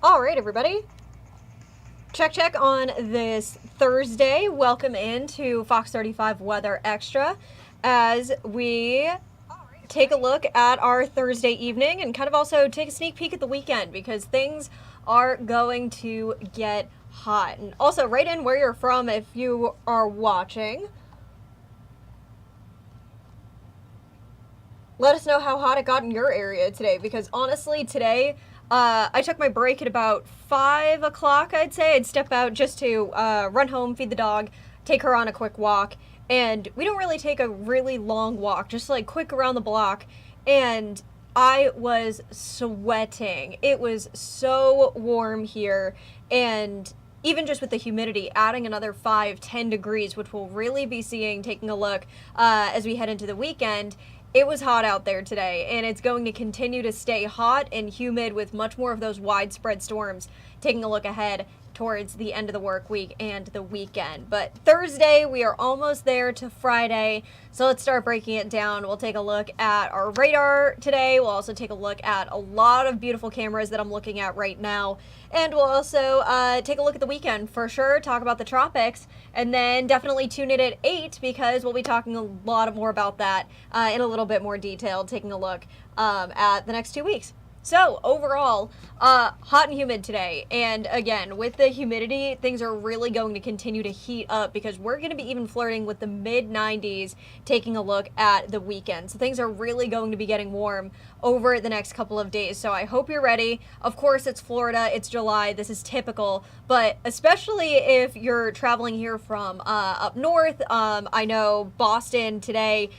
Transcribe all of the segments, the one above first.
All right, everybody. Check on this Thursday. Welcome into Fox 35 Weather Extra as we take a look at our Thursday evening and kind of also take a sneak peek at the weekend because things are going to get hot. And also, write in where you're from if you are watching. Let us know how hot it got in your area today because honestly, today I took my break at about 5 o'clock, I'd say. I'd step out just to run home, feed the dog, take her on a quick walk. And we don't really take a really long walk, just like quick around the block. And I was sweating. It was so warm here. And even just with the humidity, adding another 5-10 degrees, which we'll really be seeing, taking a look as we head into the weekend. It was hot out there today, and it's going to continue to stay hot and humid with much more of those widespread storms taking a look ahead towards the end of the work week and the weekend. But Thursday, we are almost there to Friday, so let's start breaking it down. We'll take a look at our radar today. We'll also take a look at a lot of beautiful cameras that I'm looking at right now. And we'll also take a look at the weekend for sure, talk about the tropics, and then definitely tune in at 8 because we'll be talking a lot more about that in a little bit more detail, taking a look at the next 2 weeks. So overall, hot and humid today. And again, with the humidity, things are really going to continue to heat up because we're going to be even flirting with the mid-90s taking a look at the weekend. So things are really going to be getting warm over the next couple of days. So I hope you're ready. Of course, it's Florida, it's July, this is typical, but especially if you're traveling here from up north, I know Boston today,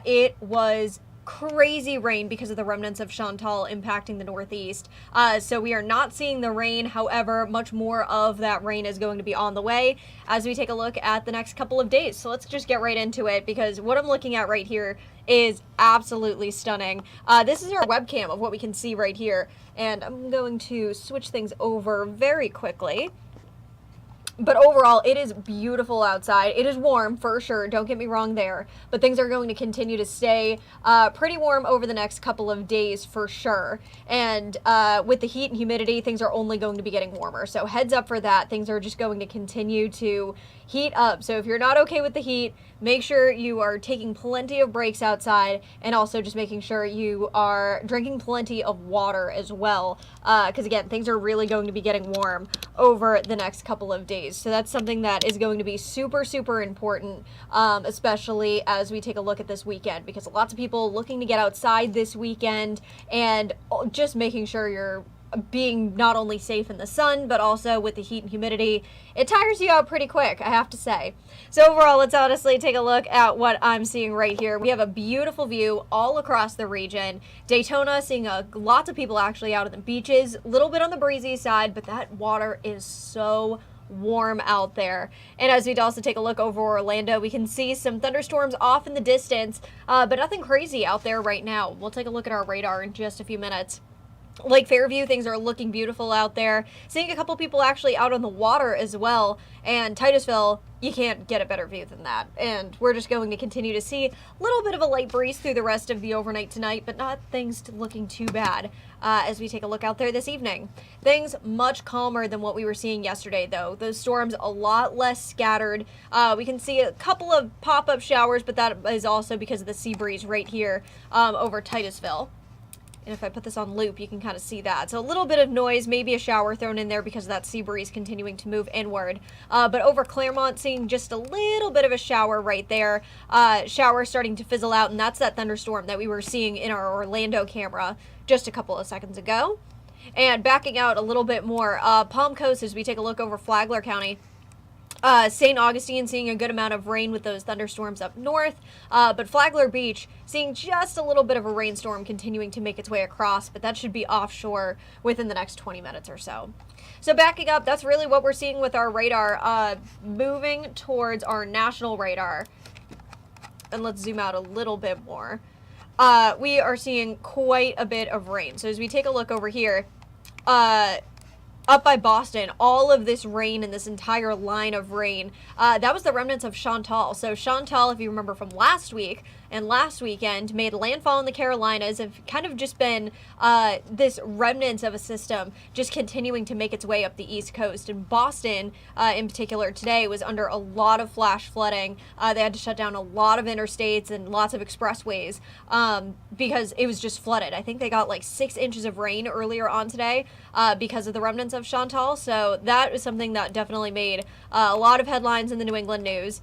it was crazy rain because of the remnants of Chantal impacting the Northeast. So we are not seeing the rain. However, much more of that rain is going to be on the way as we take a look at the next couple of days. So let's just get right into it because what I'm looking at right here is absolutely stunning. This is our webcam of what we can see right here. And I'm going to switch things over very quickly. But overall, it is beautiful outside. It is warm for sure. Don't get me wrong there. But things are going to continue to stay pretty warm over the next couple of days for sure. And with the heat and humidity, things are only going to be getting warmer. So heads up for that. Things are just going to continue to heat up. So if you're not okay with the heat, make sure you are taking plenty of breaks outside and also just making sure you are drinking plenty of water as well. Because again, things are really going to be getting warm over the next couple of days. So that's something that is going to be super, super important, especially as we take a look at this weekend, because lots of people looking to get outside this weekend and just making sure you're being not only safe in the sun, but also with the heat and humidity. It tires you out pretty quick, I have to say. So overall, let's honestly take a look at what I'm seeing right here. We have a beautiful view all across the region. Daytona, seeing lots of people actually out on the beaches, a little bit on the breezy side, but that water is so warm out there. And as we'd also take a look over Orlando, we can see some thunderstorms off in the distance, but nothing crazy out there right now. We'll take a look at our radar in just a few minutes. Lake Fairview, things are looking beautiful out there. Seeing a couple people actually out on the water as well. And Titusville, you can't get a better view than that. And we're just going to continue to see a little bit of a light breeze through the rest of the overnight tonight, but not things looking too bad as we take a look out there this evening. Things much calmer than what we were seeing yesterday, though. Those storms a lot less scattered. We can see a couple of pop-up showers, but that is also because of the sea breeze right here over Titusville. And if I put this on loop, you can kind of see that. So a little bit of noise, maybe a shower thrown in there because of that sea breeze continuing to move inward. But over Claremont, seeing just a little bit of a shower right there. Shower starting to fizzle out, and that's that thunderstorm that we were seeing in our Orlando camera just a couple of seconds ago. And backing out a little bit more, Palm Coast, as we take a look over Flagler County. St. Augustine seeing a good amount of rain with those thunderstorms up north, but Flagler Beach seeing just a little bit of a rainstorm continuing to make its way across, but that should be offshore within the next 20 minutes or so. So backing up, that's really what we're seeing with our radar. Moving towards our national radar, and let's zoom out a little bit more. We are seeing quite a bit of rain. So as we take a look over here, up by Boston, all of this rain and this entire line of rain, that was the remnants of Chantal. So Chantal, if you remember from last week, and last weekend made landfall in the Carolinas, have kind of just been this remnants of a system just continuing to make its way up the East Coast. And Boston, in particular, today was under a lot of flash flooding. They had to shut down a lot of interstates and lots of expressways because it was just flooded. I think they got like 6 inches of rain earlier on today because of the remnants of Chantal. So that is something that definitely made a lot of headlines in the New England news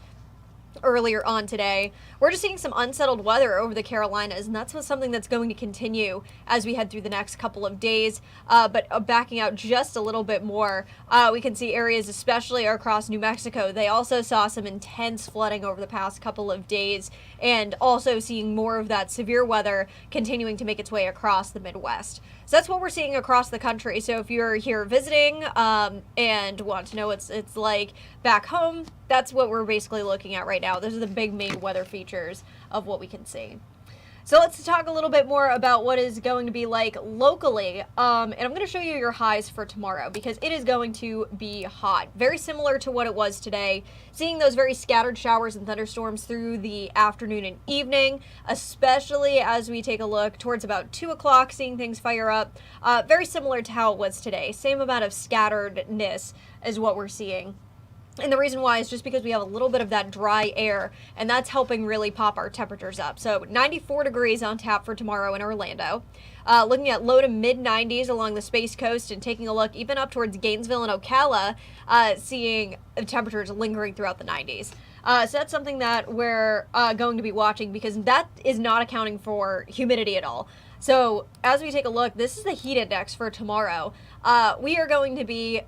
earlier on today. We're just seeing some unsettled weather over the Carolinas, and that's something that's going to continue as we head through the next couple of days. But backing out just a little bit more, we can see areas, especially across New Mexico. They also saw some intense flooding over the past couple of days, and also seeing more of that severe weather continuing to make its way across the Midwest. So that's what we're seeing across the country. So if you're here visiting and want to know what it's like back home, that's what we're basically looking at right now. Those are the big main weather features of what we can see. So let's talk a little bit more about what is going to be like locally. And I'm going to show you your highs for tomorrow because it is going to be hot. Very similar to what it was today. Seeing those very scattered showers and thunderstorms through the afternoon and evening, especially as we take a look towards about 2 o'clock, seeing things fire up. Very similar to how it was today. Same amount of scatteredness is what we're seeing. And the reason why is just because we have a little bit of that dry air, and that's helping really pop our temperatures up. So 94 degrees on tap for tomorrow in Orlando. Looking at low to mid 90s along the Space Coast, and taking a look even up towards Gainesville and Ocala, seeing temperatures lingering throughout the 90s. So that's something that we're going to be watching, because that is not accounting for humidity at all. So as we take a look, this is the heat index for tomorrow. We are going to be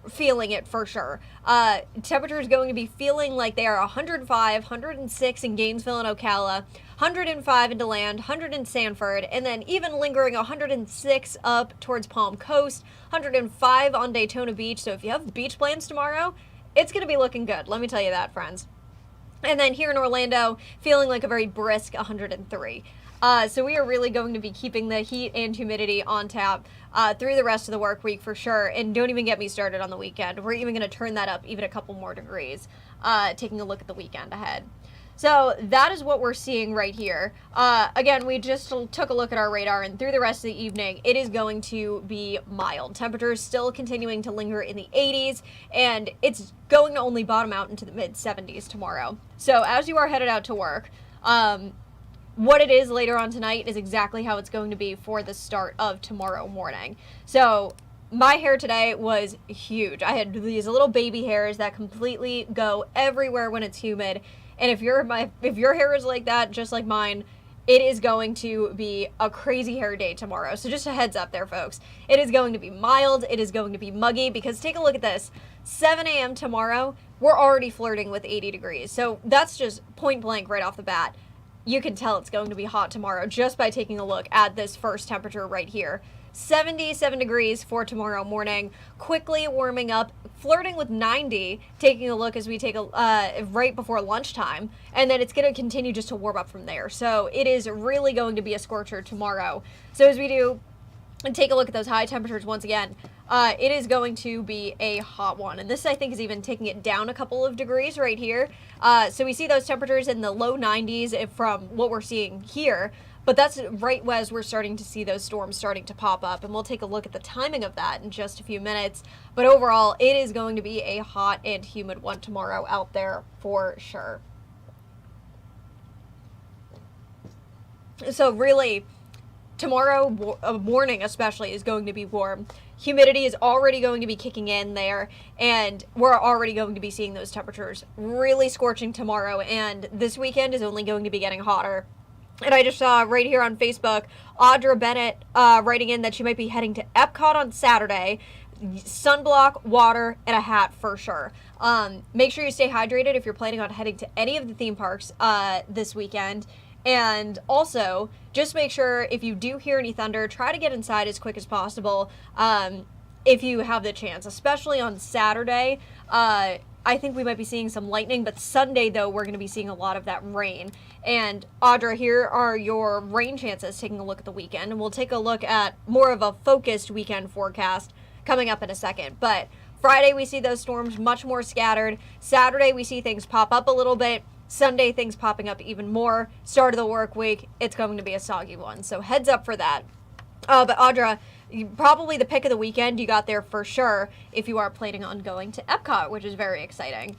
feeling it for sure. Temperature is going to be feeling like they are 105, 106 in Gainesville and Ocala, 105 in DeLand, 100 in Sanford, and then even lingering 106 up towards Palm Coast, 105 on Daytona Beach. So if you have beach plans tomorrow, it's going to be looking good. Let me tell you that, friends. And then here in Orlando, feeling like a very brisk 103. So we are really going to be keeping the heat and humidity on tap through the rest of the work week for sure. And don't even get me started on the weekend. We're even going to turn that up even a couple more degrees, taking a look at the weekend ahead. So that is what we're seeing right here. Again, we just took a look at our radar, and through the rest of the evening, it is going to be mild. Temperatures still continuing to linger in the 80s, and it's going to only bottom out into the mid 70s tomorrow. So as you are headed out to work, what it is later on tonight is exactly how it's going to be for the start of tomorrow morning. So my hair today was huge. I had these little baby hairs that completely go everywhere when it's humid. And if your hair is like that, just like mine, it is going to be a crazy hair day tomorrow. So just a heads up there, folks. It is going to be mild. It is going to be muggy, because take a look at this. 7 a.m. tomorrow, we're already flirting with 80 degrees. So that's just point blank right off the bat. You can tell it's going to be hot tomorrow just by taking a look at this first temperature right here. 77 degrees for tomorrow morning, quickly warming up, flirting with 90, taking a look as we take a right before lunchtime, and then it's going to continue just to warm up from there. So it is really going to be a scorcher tomorrow. So as we do and take a look at those high temperatures once again, it is going to be a hot one. And this, I think, is even taking it down a couple of degrees right here. So we see those temperatures in the low 90s from what we're seeing here. But that's right as we're starting to see those storms starting to pop up. And we'll take a look at the timing of that in just a few minutes. But overall, it is going to be a hot and humid one tomorrow out there for sure. So really, tomorrow morning especially is going to be warm. Humidity is already going to be kicking in there, and we're already going to be seeing those temperatures really scorching tomorrow, and this weekend is only going to be getting hotter. And I just saw right here on Facebook, Audra Bennett writing in that she might be heading to Epcot on Saturday. Sunblock, water, and a hat for sure. Make sure you stay hydrated if you're planning on heading to any of the theme parks this weekend. And also, just make sure if you do hear any thunder, try to get inside as quick as possible if you have the chance, especially on Saturday. I think we might be seeing some lightning, but Sunday, though, we're going to be seeing a lot of that rain. And Audra, here are your rain chances taking a look at the weekend. And we'll take a look at more of a focused weekend forecast coming up in a second. But Friday, we see those storms much more scattered. Saturday, we see things pop up a little bit. Sunday, things popping up even more. Start of the work week, it's going to be a soggy one. So heads up for that. But Audra, probably the pick of the weekend you got there for sure if you are planning on going to Epcot, which is very exciting.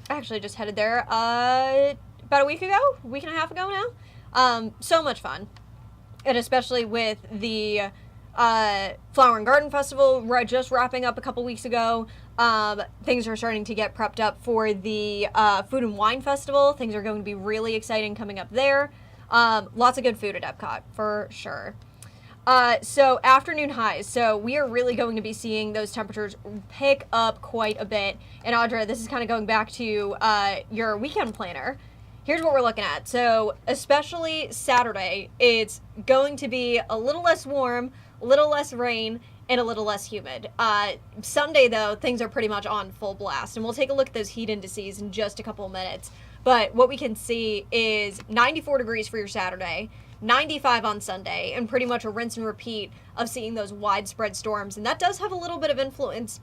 I actually just headed there about a week and a half ago now. So much fun. And especially with the Flower and Garden Festival just wrapping up a couple weeks ago. Things are starting to get prepped up for the Food and Wine Festival. Things are going to be really exciting coming up there. Lots of good food at Epcot, for sure. So afternoon highs. So we are really going to be seeing those temperatures pick up quite a bit. And Audra, this is kind of going back to your weekend planner. Here's what we're looking at. So especially Saturday, it's going to be a little less warm, a little less rain, and a little less humid. Sunday, though, things are pretty much on full blast. And we'll take a look at those heat indices in just a couple of minutes. But what we can see is 94 degrees for your Saturday, 95 on Sunday, and pretty much a rinse and repeat of seeing those widespread storms. And that does have a little bit of influence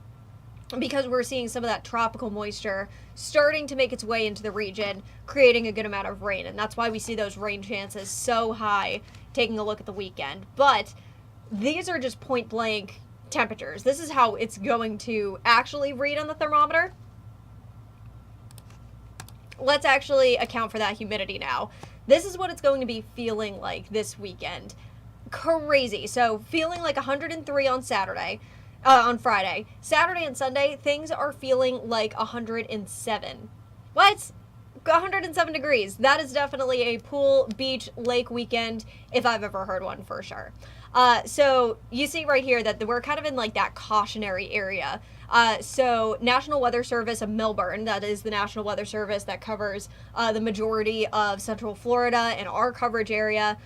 because we're seeing some of that tropical moisture starting to make its way into the region, creating a good amount of rain. And that's why we see those rain chances so high taking a look at the weekend. But these are just point blank temperatures. This is how it's going to actually read on the thermometer. Let's actually account for that humidity now. This is what it's going to be feeling like this weekend. Crazy. So feeling like 103 on Saturday, on Friday. Saturday and Sunday, things are feeling like 107. What? 107 degrees. That is definitely a pool, beach, lake weekend if I've ever heard one, for sure. So you see right here that we're kind of in like that cautionary area. So National Weather Service of Melbourne, that is the National Weather Service that covers the majority of Central Florida and our coverage area,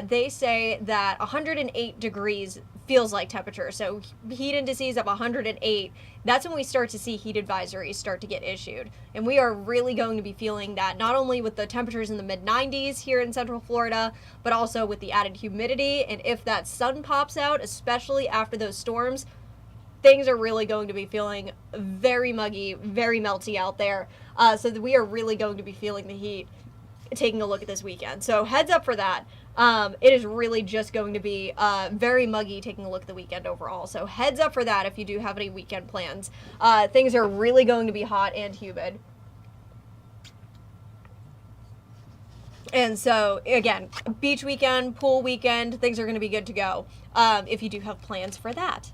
they say that 108 degrees feels like temperature. So heat indices of 108, that's when we start to see heat advisories start to get issued. And we are really going to be feeling that not only with the temperatures in the mid 90s here in Central Florida, but also with the added humidity. And if that sun pops out, especially after those storms, things are really going to be feeling very muggy, very melty out there. So that we are really going to be feeling the heat taking a look at this weekend. So heads up for that. It is really just going to be very muggy taking a look at the weekend overall. So heads up for that if you do have any weekend plans. Things are really going to be hot and humid. And so, again, beach weekend, pool weekend, things are going to be good to go if you do have plans for that.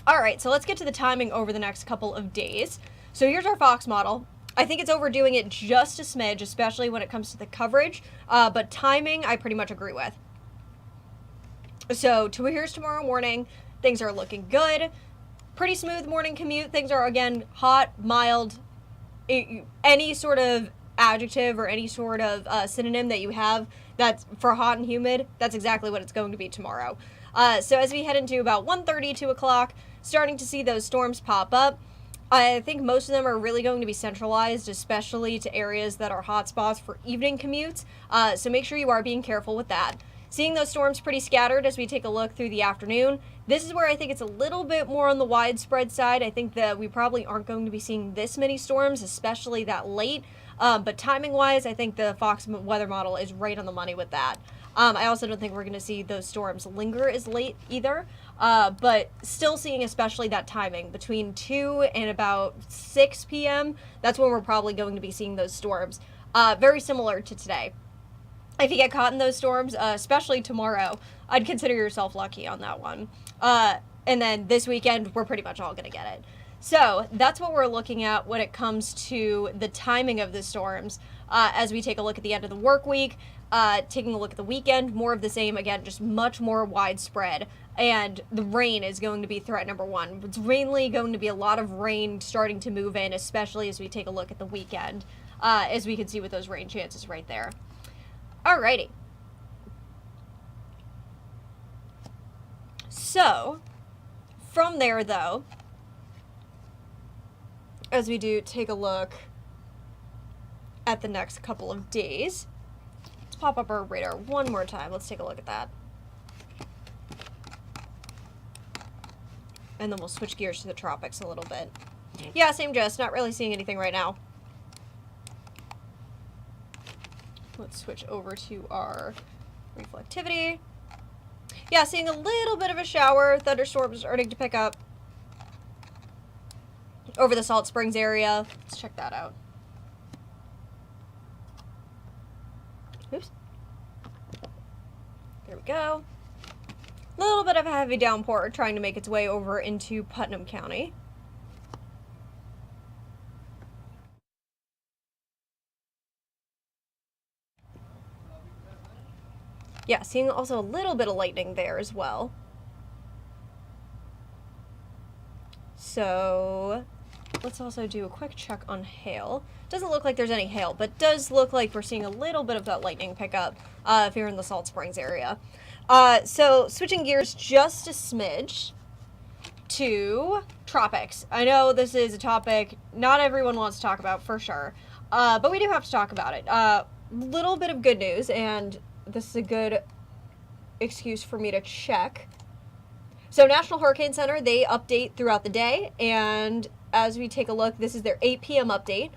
All right, so let's get to the timing over the next couple of days. So here's our Fox model. I think it's overdoing it just a smidge, especially when it comes to the coverage, but timing I pretty much agree with. So here's tomorrow morning. Things are looking good. Pretty smooth morning commute. Things are, again, hot, mild. Any sort of adjective or any sort of synonym that you have that's for hot and humid, that's exactly what it's going to be tomorrow. So as we head into about 1:30, 2 o'clock, starting to see those storms pop up. I think most of them are really going to be centralized, especially to areas that are hotspots for evening commutes. So make sure you are being careful with that. Seeing those storms pretty scattered as we take a look through the afternoon. This is where I think it's a little bit more on the widespread side. I think that we probably aren't going to be seeing this many storms, especially that late. But timing-wise, I think the Fox weather model is right on the money with that. I also don't think we're going to see those storms linger as late either. But still seeing especially that timing between 2 and about 6 p.m. That's when we're probably going to be seeing those storms. Very similar to today. If you get caught in those storms, especially tomorrow, I'd consider yourself lucky on that one. And then this weekend, we're pretty much all going to get it. So that's what we're looking at when it comes to the timing of the storms. As we take a look at the end of the work week, taking a look at the weekend, more of the same, again, just much more widespread. And the rain is going to be threat number one. It's mainly going to be a lot of rain starting to move in, especially as we take a look at the weekend, as we can see with those rain chances right there. Alrighty. So, from there, though, as we do take a look at the next couple of days, let's pop up our radar one more time. Let's take a look at that. And then we'll switch gears to the tropics a little bit. Yeah, same gist. Not really seeing anything right now. Let's switch over to our reflectivity. Yeah, seeing a little bit of a shower. Thunderstorms starting to pick up over the Salt Springs area. Let's check that out. Oops. There we go. A little bit of a heavy downpour trying to make its way over into Putnam County. Yeah, seeing also a little bit of lightning there as well. So let's also do a quick check on hail. Doesn't look like there's any hail, but does look like we're seeing a little bit of that lightning pickup if you're in the Salt Springs area. So switching gears just a smidge to tropics. I know this is a topic not everyone wants to talk about for sure, but we do have to talk about it. Little bit of good news, and this is a good excuse for me to check. So National Hurricane Center, they update throughout the day, and as we take a look, this is their 8 p.m. update.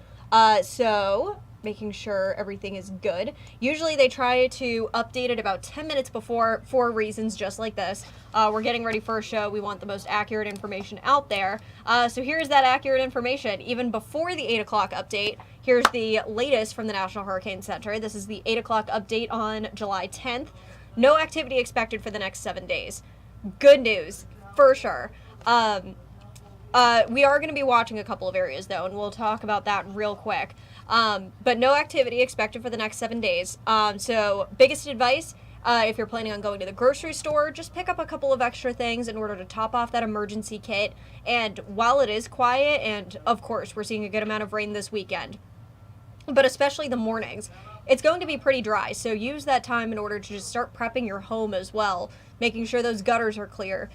So making sure everything is good. Usually they try to update it about 10 minutes before for reasons just like this. We're getting ready for a show. We want the most accurate information out there. So here's that accurate information. Even before the 8 o'clock update, here's the latest from the National Hurricane Center. This is the 8 o'clock update on July 10th. No activity expected for the next 7 days. Good news, for sure. We are going to be watching a couple of areas, though, and we'll talk about that real quick. But no activity expected for the next 7 days. So biggest advice, if you're planning on going to the grocery store, just pick up a couple of extra things in order to top off that emergency kit. And while it is quiet, and of course we're seeing a good amount of rain this weekend, but especially the mornings, it's going to be pretty dry. So use that time in order to just start prepping your home as well, making sure those gutters are clear,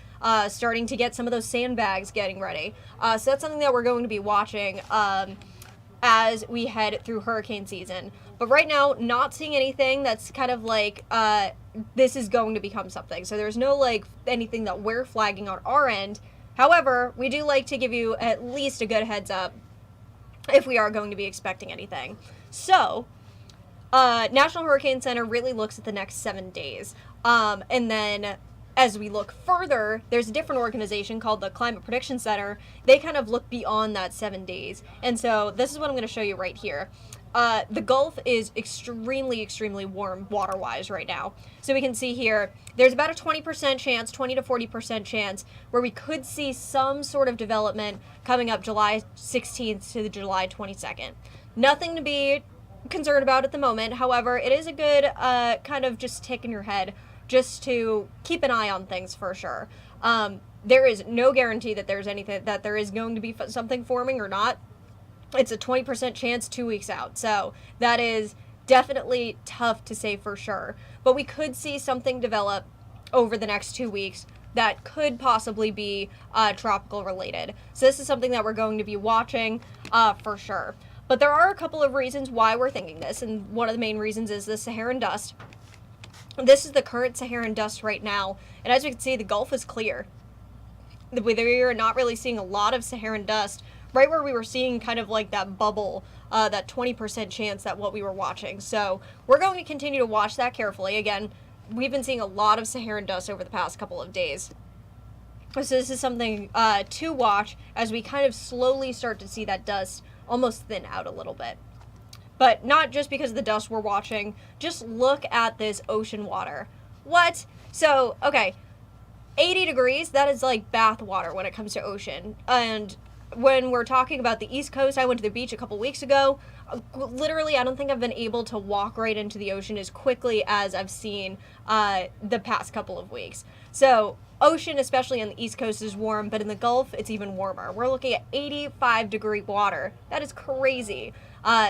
starting to get some of those sandbags getting ready. So that's something that we're going to be watching as we head through hurricane season. But right now, not seeing anything that's kind of like, this is going to become something. So there's no like anything that we're flagging on our end. However, we do like to give you at least a good heads up if we are going to be expecting anything. So National Hurricane Center really looks at the next 7 days. And then as we look further, there's a different organization called the Climate Prediction Center. They kind of look beyond that 7 days. And so this is what I'm going to show you right here. The Gulf is extremely, extremely warm water-wise right now. So we can see here, there's about a 20% chance, 20 to 40% chance, where we could see some sort of development coming up July 16th to the July 22nd. Nothing to be concerned about at the moment. However, it is a good kind of just tick in your head just to keep an eye on things for sure. There is no guarantee that there's anything, that there is going to be something forming or not. It's a 20% chance 2 weeks out. So that is definitely tough to say for sure. But we could see something develop over the next 2 weeks that could possibly be tropical related. So this is something that we're going to be watching for sure. But there are a couple of reasons why we're thinking this, and one of the main reasons is the Saharan Dust. This is the current Saharan Dust right now, and as you can see, the Gulf is clear. We are not really seeing a lot of Saharan Dust, right where we were seeing kind of like that bubble, that 20% chance that what we were watching. So we're going to continue to watch that carefully. Again, we've been seeing a lot of Saharan Dust over the past couple of days. So this is something to watch as we kind of slowly start to see that dust almost thin out a little bit. But not just because of the dust we're watching, just look at this ocean water. What? So, okay, 80 degrees, that is like bath water when it comes to ocean. And when we're talking about the East Coast, I went to the beach a couple weeks ago. Literally, I don't think I've been able to walk right into the ocean as quickly as I've seen the past couple of weeks. So, ocean, especially on the East Coast, is warm, but in the Gulf, it's even warmer. We're looking at 85-degree water. That is crazy.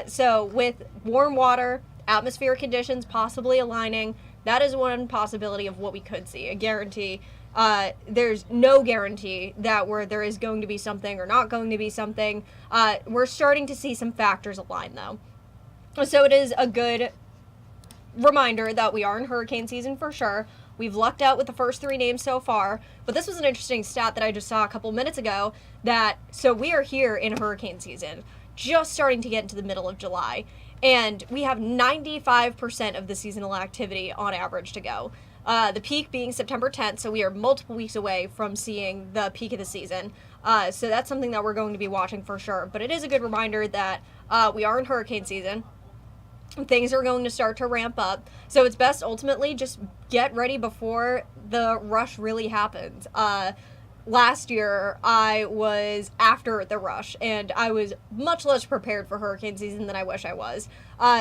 So with warm water, atmospheric conditions possibly aligning, that is one possibility of what we could see. A guarantee. There's no guarantee that there is going to be something or not going to be something. We're starting to see some factors align, though. So it is a good reminder that we are in hurricane season for sure. We've lucked out with the first 3 names so far, but this was an interesting stat that I just saw a couple minutes ago so we are here in hurricane season, just starting to get into the middle of July, and we have 95% of the seasonal activity on average to go. The peak being September 10th, so we are multiple weeks away from seeing the peak of the season. So that's something that we're going to be watching for sure. But it is a good reminder that we are in hurricane season. Things are going to start to ramp up. So it's best ultimately just get ready before the rush really happens. Last year, I was after the rush, and I was much less prepared for hurricane season than I wish I was.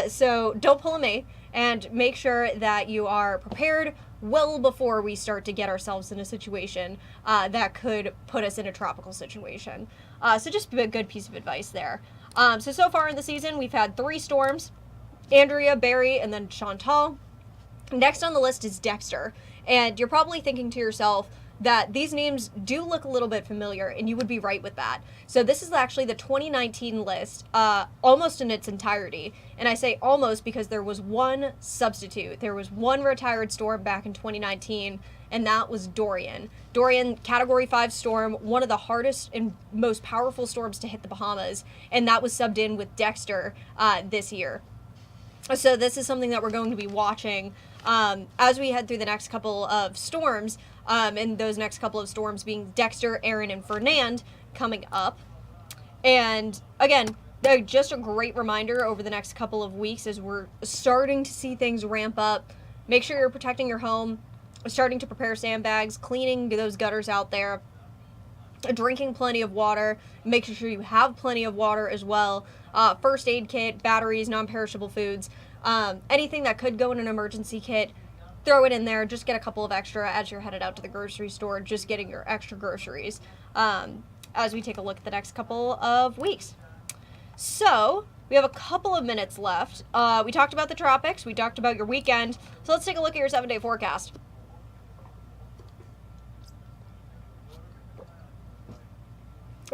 So don't pull a me, and make sure that you are prepared well before we start to get ourselves in a situation that could put us in a tropical situation. So just a good piece of advice there. So far in the season, we've had 3 storms: Andrea, Barry, and then Chantal. Next on the list is Dexter, and you're probably thinking to yourself that these names do look a little bit familiar, and you would be right with that. So this is actually the 2019 list, almost in its entirety. And I say almost because there was one substitute. There was one retired storm back in 2019, and that was Dorian. Dorian, Category 5 storm, one of the hardest and most powerful storms to hit the Bahamas, and that was subbed in with Dexter this year. So this is something that we're going to be watching as we head through the next couple of storms, and those next couple of storms being Dexter, Aaron, and Fernand coming up. And again, just a great reminder over the next couple of weeks as we're starting to see things ramp up. Make sure you're protecting your home, starting to prepare sandbags, cleaning those gutters out there, drinking plenty of water, making sure you have plenty of water as well. First aid kit, batteries, non-perishable foods, anything that could go in an emergency kit, throw it in there. Just get a couple of extra as you're headed out to the grocery store, just getting your extra groceries as we take a look at the next couple of weeks. So we have a couple of minutes left. We talked about the tropics, we talked about your weekend, so let's take a look at your 7-day forecast.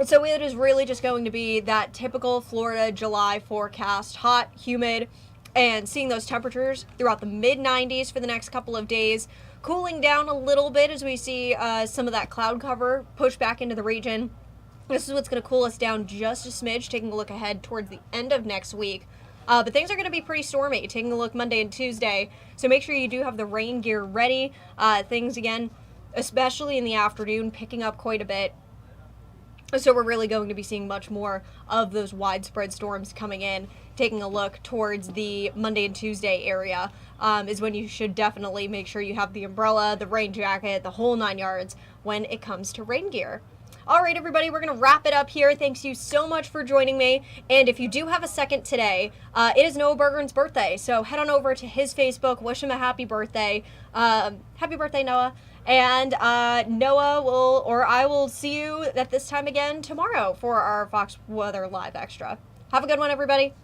So it is really just going to be that typical Florida July forecast: hot, humid, and seeing those temperatures throughout the mid-90s for the next couple of days, cooling down a little bit as we see some of that cloud cover push back into the region. This is what's going to cool us down just a smidge, taking a look ahead towards the end of next week. But things are going to be pretty stormy, taking a look Monday and Tuesday, so make sure you do have the rain gear ready. Things, again, especially in the afternoon, picking up quite a bit. So we're really going to be seeing much more of those widespread storms coming in. Taking a look towards the Monday and Tuesday area is when you should definitely make sure you have the umbrella, the rain jacket, the whole 9 yards when it comes to rain gear. All right, everybody, we're going to wrap it up here. Thanks you so much for joining me. And if you do have a second today, it is Noah Bergeron's birthday. So head on over to his Facebook, wish him a happy birthday. Happy birthday, Noah. And I will see you at this time again tomorrow for our Fox Weather Live Extra. Have a good one, everybody.